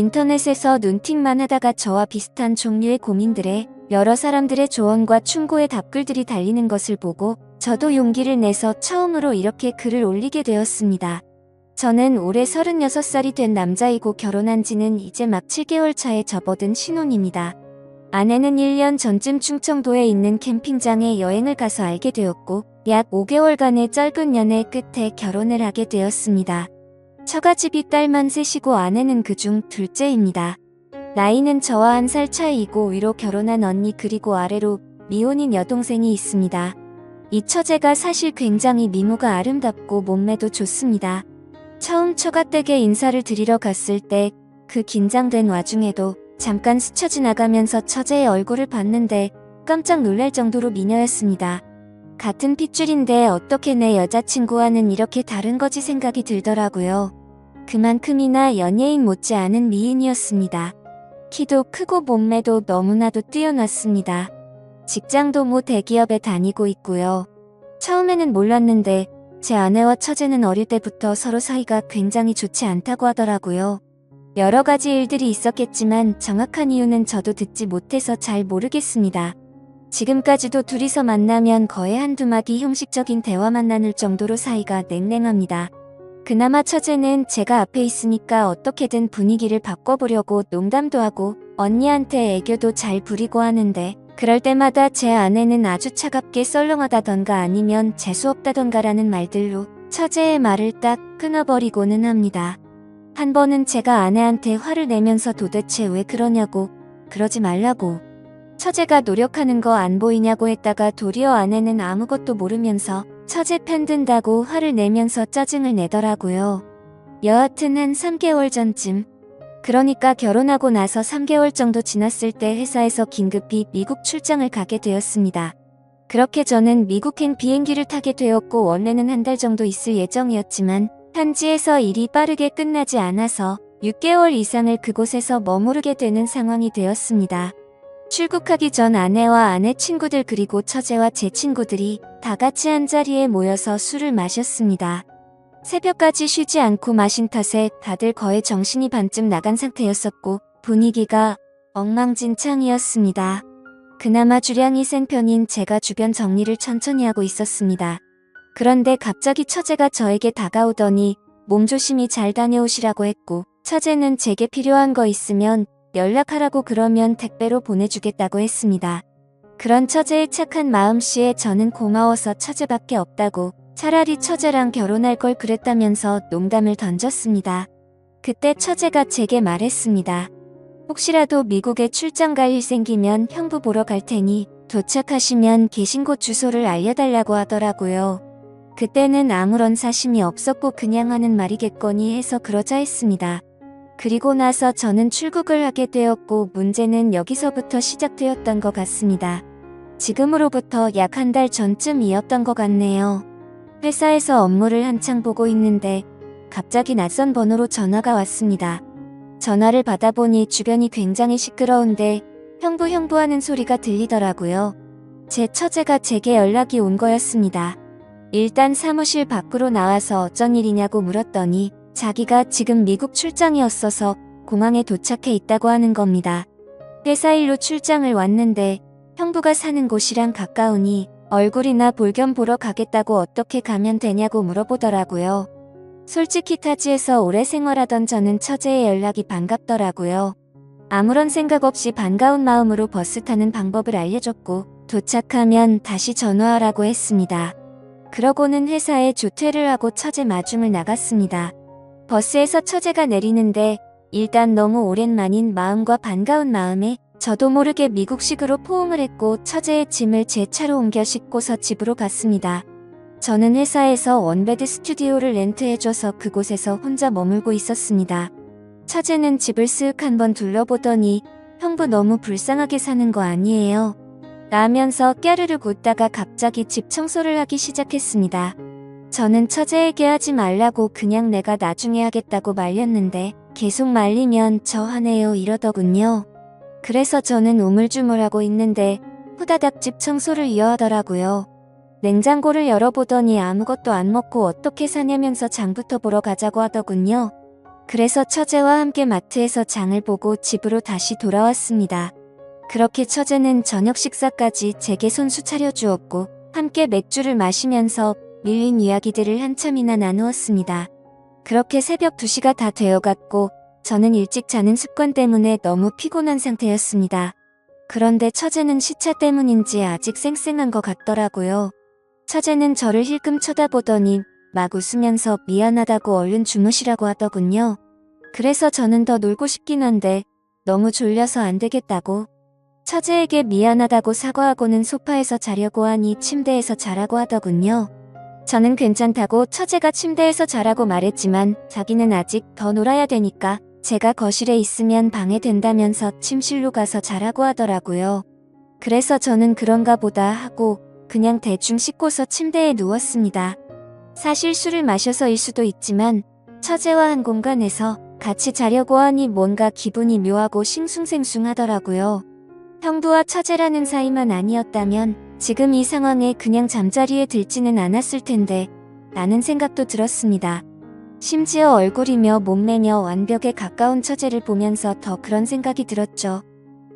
인터넷에서 눈팅만 하다가 저와 비슷한 종류의 고민들에 여러 사람들의 조언과 충고의 답글들이 달리는 것을 보고 저도 용기를 내서 처음으로 이렇게 글을 올리게 되었습니다. 저는 올해 36살이 된 남자이고 결혼한 지는 이제 막 7개월 차에 접어든 신혼입니다. 아내는 1년 전쯤 충청도에 있는 캠핑장에 여행을 가서 알게 되었고 약 5개월간의 짧은 연애 끝에 결혼을 하게 되었습니다. 처가집이 딸만 셋이고 아내는 그중 둘째입니다. 나이는 저와 1살 차이이고 위로 결혼한 언니 그리고 아래로 미혼인 여동생이 있습니다. 이 처제가 사실 굉장히 미모가 아름답고 몸매도 좋습니다. 처음 처가댁에 인사를 드리러 갔을 때 그 긴장된 와중에도 잠깐 스쳐 지나가면서 처제의 얼굴을 봤는데 깜짝 놀랄 정도로 미녀였습니다. 같은 핏줄인데 어떻게 내 여자친구와는 이렇게 다른 거지 생각이 들더라고요. 그만큼이나 연예인 못지않은 미인이었습니다. 키도 크고 몸매도 너무나도 뛰어났습니다. 직장도 모 대기업에 다니고 있고요. 처음에는 몰랐는데 제 아내와 처제는 어릴 때부터 서로 사이가 굉장히 좋지 않다고 하더라고요. 여러 가지 일들이 있었겠지만 정확한 이유는 저도 듣지 못해서 잘 모르겠습니다. 지금까지도 둘이서 만나면 거의 한두 마디 형식적인 대화만 나눌 정도로 사이가 냉랭합니다. 그나마 처제는 제가 앞에 있으니까 어떻게든 분위기를 바꿔보려고 농담도 하고 언니한테 애교도 잘 부리고 하는데 그럴 때마다 제 아내는 아주 차갑게 썰렁하다던가 아니면 재수없다던가라는 말들로 처제의 말을 딱 끊어버리고는 합니다. 한 번은 제가 아내한테 화를 내면서 도대체 왜 그러냐고, 그러지 말라고, 처제가 노력하는 거 안 보이냐고 했다가 도리어 아내는 아무것도 모르면서 처제 편든다고 화를 내면서 짜증을 내더라고요. 여하튼 한 3개월 전쯤, 그러니까 결혼하고 나서 3개월 정도 지났을 때 회사에서 긴급히 미국 출장을 가게 되었습니다. 그렇게 저는 미국행 비행기를 타게 되었고 원래는 한 달 정도 있을 예정이었지만 현지에서 일이 빠르게 끝나지 않아서 6개월 이상을 그곳에서 머무르게 되는 상황이 되었습니다. 출국하기 전 아내와 아내 친구들 그리고 처제와 제 친구들이 다 같이 한자리에 모여서 술을 마셨습니다. 새벽까지 쉬지 않고 마신 탓에 다들 거의 정신이 반쯤 나간 상태였었고 분위기가 엉망진창이었습니다. 그나마 주량이 센 편인 제가 주변 정리를 천천히 하고 있었습니다. 그런데 갑자기 처제가 저에게 다가오더니 몸조심히 잘 다녀오시라고 했고 처제는 제게 필요한 거 있으면 연락하라고 그러면 택배로 보내주겠다고 했습니다. 그런 처제의 착한 마음씨에 저는 고마워서 처제밖에 없다고 차라리 처제랑 결혼할 걸 그랬다면서 농담을 던졌습니다. 그때 처제가 제게 말했습니다. 혹시라도 미국에 출장 갈 일 생기면 형부 보러 갈 테니 도착하시면 계신 곳 주소를 알려달라고 하더라고요. 그때는 아무런 사심이 없었고 그냥 하는 말이겠거니 해서 그러자 했습니다. 그리고 나서 저는 출국을 하게 되었고 문제는 여기서부터 시작되었던 것 같습니다. 지금으로부터 약 한 달 전쯤이었던 것 같네요. 회사에서 업무를 한창 보고 있는데 갑자기 낯선 번호로 전화가 왔습니다. 전화를 받아보니 주변이 굉장히 시끄러운데 형부 하는 소리가 들리더라고요. 제 처제가 제게 연락이 온 거였습니다. 일단 사무실 밖으로 나와서 어쩐 일이냐고 물었더니 자기가 지금 미국 출장이었어서 공항에 도착해 있다고 하는 겁니다. 회사 일로 출장을 왔는데 형부가 사는 곳이랑 가까우니 얼굴이나 볼 겸 보러 가겠다고 어떻게 가면 되냐고 물어보더라고요. 솔직히 타지에서 오래 생활하던 저는 처제의 연락이 반갑더라고요. 아무런 생각 없이 반가운 마음으로 버스 타는 방법을 알려줬고 도착하면 다시 전화하라고 했습니다. 그러고는 회사에 조퇴를 하고 처제 마중을 나갔습니다. 버스에서 처제가 내리는데 일단 너무 오랜만인 마음과 반가운 마음에 저도 모르게 미국식으로 포옹을 했고 처제의 짐을 제 차로 옮겨 싣고서 집으로 갔습니다. 저는 회사에서 원베드 스튜디오를 렌트해줘서 그곳에서 혼자 머물고 있었습니다. 처제는 집을 쓱 한번 둘러보더니 형부 너무 불쌍하게 사는 거 아니에요? 라면서 깨르르 웃다가 갑자기 집 청소를 하기 시작했습니다. 저는 처제에게 하지 말라고 그냥 내가 나중에 하겠다고 말렸는데 계속 말리면 저 화내요 이러더군요. 그래서 저는 우물쭈물하고 있는데 후다닥 집 청소를 이어하더라고요. 냉장고를 열어보더니 아무것도 안 먹고 어떻게 사냐면서 장부터 보러 가자고 하더군요. 그래서 처제와 함께 마트에서 장을 보고 집으로 다시 돌아왔습니다. 그렇게 처제는 저녁 식사까지 제게 손수 차려주었고 함께 맥주를 마시면서 밀린 이야기들을 한참이나 나누었습니다. 그렇게 새벽 2시가 다 되어갔고 저는 일찍 자는 습관 때문에 너무 피곤한 상태였습니다. 그런데 처제는 시차 때문인지 아직 쌩쌩한 것 같더라고요. 처제는 저를 힐끔 쳐다보더니 막 웃으면서 미안하다고 얼른 주무시라고 하더군요. 그래서 저는 더 놀고 싶긴 한데 너무 졸려서 안 되겠다고 처제에게 미안하다고 사과하고는 소파에서 자려고 하니 침대에서 자라고 하더군요. 저는 괜찮다고 처제가 침대에서 자라고 말했지만 자기는 아직 더 놀아야 되니까 제가 거실에 있으면 방해된다면서 침실로 가서 자라고 하더라고요. 그래서 저는 그런가 보다 하고 그냥 대충 씻고서 침대에 누웠습니다. 사실 술을 마셔서일 수도 있지만 처제와 한 공간에서 같이 자려고 하니 뭔가 기분이 묘하고 싱숭생숭하더라고요. 형부와 처제라는 사이만 아니었다면 지금 이 상황에 그냥 잠자리에 들지는 않았을 텐데 라는 생각도 들었습니다. 심지어 얼굴이며 몸매며 완벽에 가까운 처제를 보면서 더 그런 생각이 들었죠.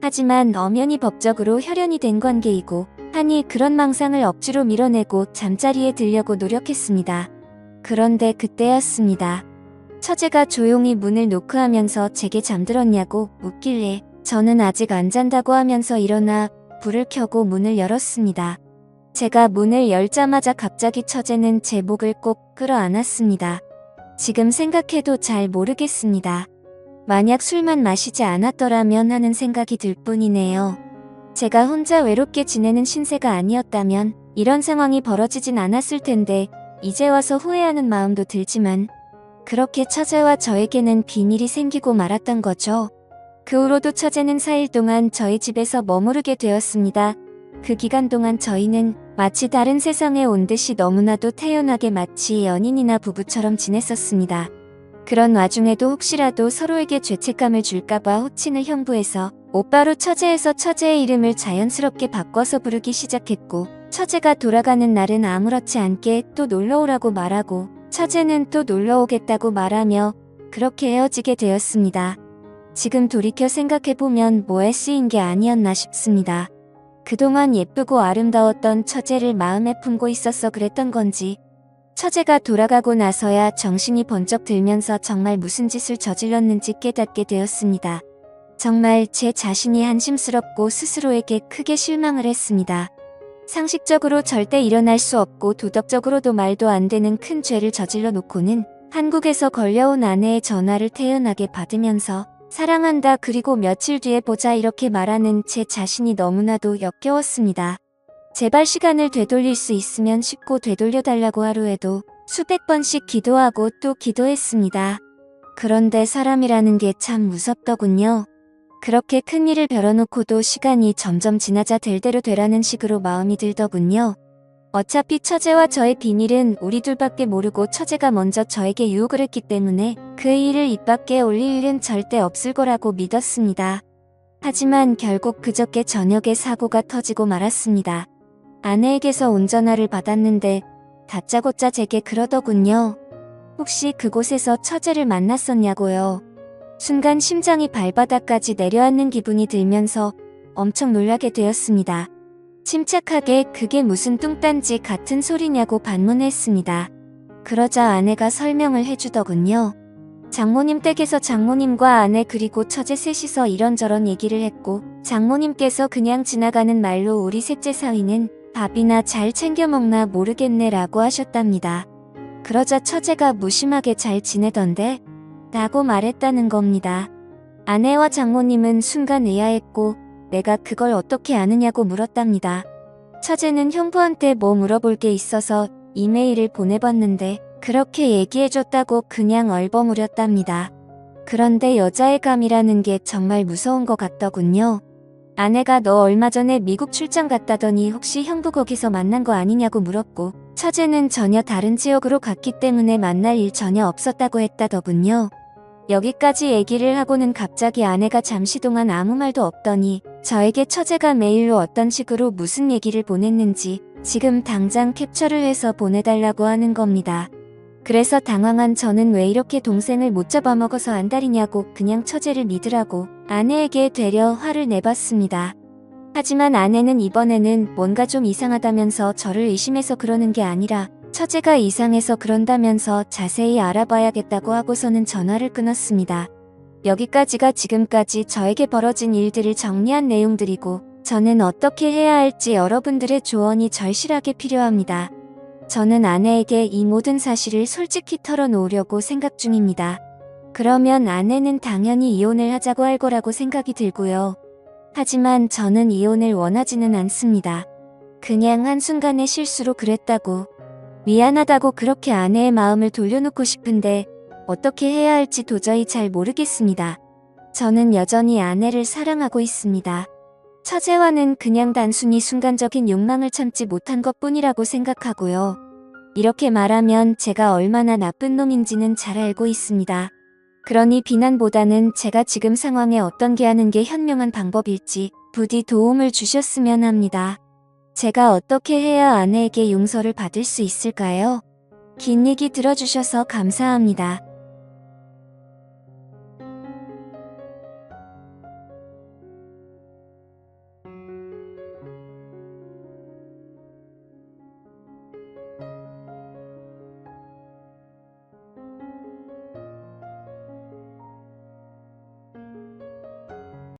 하지만 엄연히 법적으로 혈연이 된 관계이고 하니 그런 망상을 억지로 밀어내고 잠자리에 들려고 노력했습니다. 그런데 그때였습니다. 처제가 조용히 문을 노크하면서 제게 잠들었냐고 묻길래 저는 아직 안 잔다고 하면서 일어나 불을 켜고 문을 열었습니다. 제가 문을 열자마자 갑자기 처제는 제 목을 꼭 끌어안았습니다. 지금 생각해도 잘 모르겠습니다. 만약 술만 마시지 않았더라면 하는 생각이 들 뿐이네요. 제가 혼자 외롭게 지내는 신세가 아니었다면 이런 상황이 벌어지진 않았을 텐데 이제 와서 후회하는 마음도 들지만 그렇게 처제와 저에게는 비밀이 생기고 말았던 거죠. 그 후로도 처제는 4일 동안 저희 집에서 머무르게 되었습니다. 그 기간 동안 저희는 마치 다른 세상에 온 듯이 너무나도 태연하게 마치 연인이나 부부처럼 지냈었습니다. 그런 와중에도 혹시라도 서로에게 죄책감을 줄까봐 호칭을 형부에서 오빠로 처제에서 처제의 이름을 자연스럽게 바꿔서 부르기 시작했고 처제가 돌아가는 날은 아무렇지 않게 또 놀러오라고 말하고 처제는 또 놀러오겠다고 말하며 그렇게 헤어지게 되었습니다. 지금 돌이켜 생각해보면 뭐에 쓰인 게 아니었나 싶습니다. 그동안 예쁘고 아름다웠던 처제를 마음에 품고 있어서 그랬던 건지 처제가 돌아가고 나서야 정신이 번쩍 들면서 정말 무슨 짓을 저질렀는지 깨닫게 되었습니다. 정말 제 자신이 한심스럽고 스스로에게 크게 실망을 했습니다. 상식적으로 절대 일어날 수 없고 도덕적으로도 말도 안 되는 큰 죄를 저질러 놓고는 한국에서 걸려온 아내의 전화를 태연하게 받으면서 사랑한다 그리고 며칠 뒤에 보자 이렇게 말하는 제 자신이 너무나도 역겨웠습니다. 제발 시간을 되돌릴 수 있으면 쉽고 되돌려달라고 하루에도 수백 번씩 기도하고 또 기도했습니다. 그런데 사람이라는 게 참 무섭더군요. 그렇게 큰일을 벼러놓고도 시간이 점점 지나자 될 대로 되라는 식으로 마음이 들더군요. 어차피 처제와 저의 비밀은 우리 둘밖에 모르고 처제가 먼저 저에게 유혹을 했기 때문에 그 일을 입 밖에 올릴 일은 절대 없을 거라고 믿었습니다. 하지만 결국 그저께 저녁에 사고가 터지고 말았습니다. 아내에게서 운전화를 받았는데 다짜고짜 제게 그러더군요. 혹시 그곳에서 처제를 만났었냐고요. 순간 심장이 발바닥까지 내려앉는 기분이 들면서 엄청 놀라게 되었습니다. 침착하게 그게 무슨 뚱딴지 같은 소리냐고 반문했습니다. 그러자 아내가 설명을 해주더군요. 장모님 댁에서 장모님과 아내 그리고 처제 셋이서 이런저런 얘기를 했고 장모님께서 그냥 지나가는 말로 우리 셋째 사위는 밥이나 잘 챙겨 먹나 모르겠네 라고 하셨답니다. 그러자 처제가 무심하게 잘 지내던데? 라고 말했다는 겁니다. 아내와 장모님은 순간 의아했고 내가 그걸 어떻게 아느냐고 물었답니다. 처제는 형부한테 뭐 물어볼 게 있어서 이메일을 보내봤는데 그렇게 얘기해줬다고 그냥 얼버무렸답니다. 그런데 여자의 감이라는 게 정말 무서운 것 같더군요. 아내가 너 얼마 전에 미국 출장 갔다더니 혹시 형부 거기서 만난 거 아니냐고 물었고 처제는 전혀 다른 지역으로 갔기 때문에 만날 일 전혀 없었다고 했다더군요. 여기까지 얘기를 하고는 갑자기 아내가 잠시 동안 아무 말도 없더니 저에게 처제가 메일로 어떤 식으로 무슨 얘기를 보냈는지 지금 당장 캡처를 해서 보내달라고 하는 겁니다. 그래서 당황한 저는 왜 이렇게 동생을 못 잡아먹어서 안달이냐고 그냥 처제를 믿으라고 아내에게 되려 화를 내봤습니다. 하지만 아내는 이번에는 뭔가 좀 이상하다면서 저를 의심해서 그러는 게 아니라 처제가 이상해서 그런다면서 자세히 알아봐야겠다고 하고서는 전화를 끊었습니다. 여기까지가 지금까지 저에게 벌어진 일들을 정리한 내용들이고 저는 어떻게 해야 할지 여러분들의 조언이 절실하게 필요합니다. 저는 아내에게 이 모든 사실을 솔직히 털어놓으려고 생각 중입니다. 그러면 아내는 당연히 이혼을 하자고 할 거라고 생각이 들고요. 하지만 저는 이혼을 원하지는 않습니다. 그냥 한순간의 실수로 그랬다고, 미안하다고 그렇게 아내의 마음을 돌려놓고 싶은데 어떻게 해야 할지 도저히 잘 모르겠습니다. 저는 여전히 아내를 사랑하고 있습니다. 처제와는 그냥 단순히 순간적인 욕망을 참지 못한 것뿐이라고 생각하고요. 이렇게 말하면 제가 얼마나 나쁜 놈인지는 잘 알고 있습니다. 그러니 비난보다는 제가 지금 상황에 어떤 게 하는 게 현명한 방법일지 부디 도움을 주셨으면 합니다. 제가 어떻게 해야 아내에게 용서를 받을 수 있을까요? 긴 얘기 들어주셔서 감사합니다.